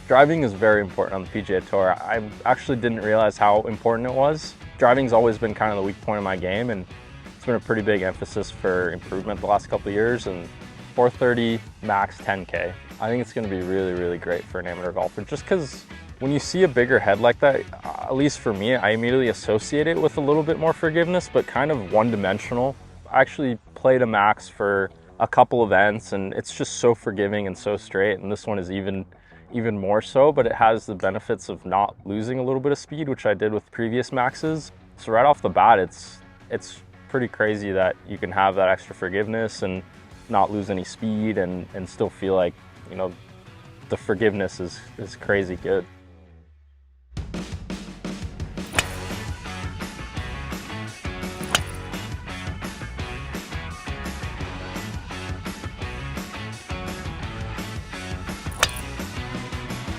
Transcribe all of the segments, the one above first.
Driving is very important on the PGA Tour. I actually didn't realize how important it was. Driving's always been kind of the weak point of my game, and it's been a pretty big emphasis for improvement the last couple of years. And 430 Max 10K, I think it's going to be really, really great for an amateur golfer, just because when you see a bigger head like that, at least for me, I immediately associate it with a little bit more forgiveness, but kind of one-dimensional. I actually played a Max for a couple events, and it's just so forgiving and so straight, and this one is even more so, but it has the benefits of not losing a little bit of speed, which I did with previous Maxes. So right off the bat, it's pretty crazy that you can have that extra forgiveness and not lose any speed and still feel like, you know, the forgiveness is crazy good.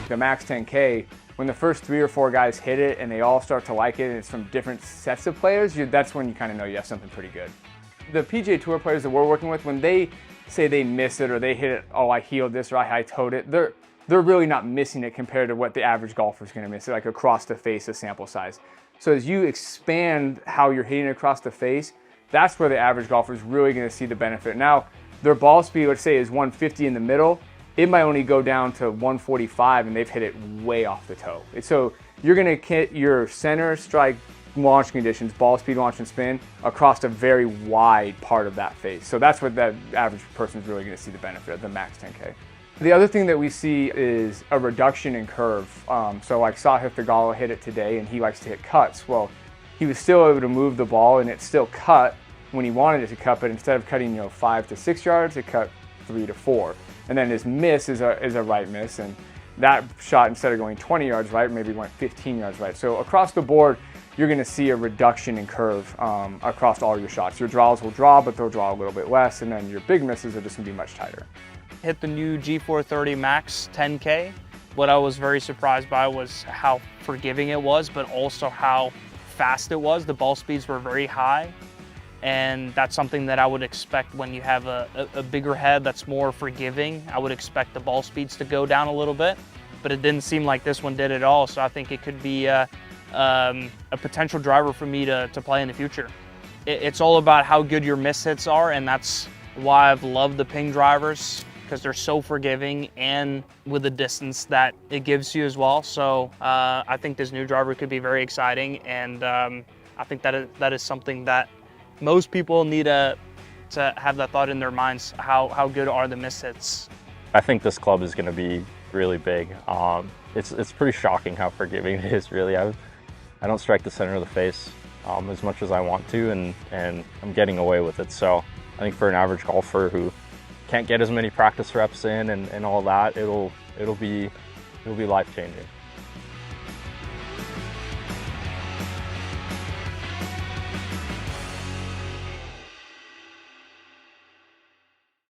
The Max 10K, when the first 3 or 4 guys hit it and they all start to like it and it's from different sets of players, that's when you kind of know you have something pretty good. The PGA Tour players that we're working with, when they say they miss it or they hit it, oh, I heeled this or I high-toed it, they're really not missing it compared to what the average golfer is going to miss, like across the face of sample size. So as you expand how you're hitting across the face, that's where the average golfer is really going to see the benefit. Now, their ball speed, let's say, is 150 in the middle. It might only go down to 145 and they've hit it way off the toe. So you're gonna hit your center strike launch conditions, ball speed, launch and spin, across a very wide part of that face. So that's what that average person is really gonna see the benefit of the Max 10K. The other thing that we see is a reduction in curve. So like Sahith Theegala hit it today and he likes to hit cuts. Well, he was still able to move the ball and it still cut when he wanted it to cut, but instead of cutting 5 to 6 yards, it cut 3 to 4. And then his miss is a right miss, and that shot, instead of going 20 yards right, maybe went 15 yards right. So across the board, you're gonna see a reduction in curve across all your shots. Your draws will draw, but they'll draw a little bit less, and then your big misses are just gonna be much tighter. Hit the new G430 MAX 10K. What I was very surprised by was how forgiving it was, but also how fast it was. The ball speeds were very high. And that's something that I would expect when you have a bigger head that's more forgiving. I would expect the ball speeds to go down a little bit, but it didn't seem like this one did at all. So I think it could be a potential driver for me to play in the future. It's all about how good your miss hits are, and that's why I've loved the Ping drivers, because they're so forgiving and with the distance that it gives you as well. So I think this new driver could be very exciting, and I think that is something that most people need to have that thought in their minds. How good are the miss hits? I think this club is going to be really big. It's pretty shocking how forgiving it is, really. I don't strike the center of the face as much as I want to, and I'm getting away with it. So I think for an average golfer who can't get as many practice reps in and all that, it'll be life-changing.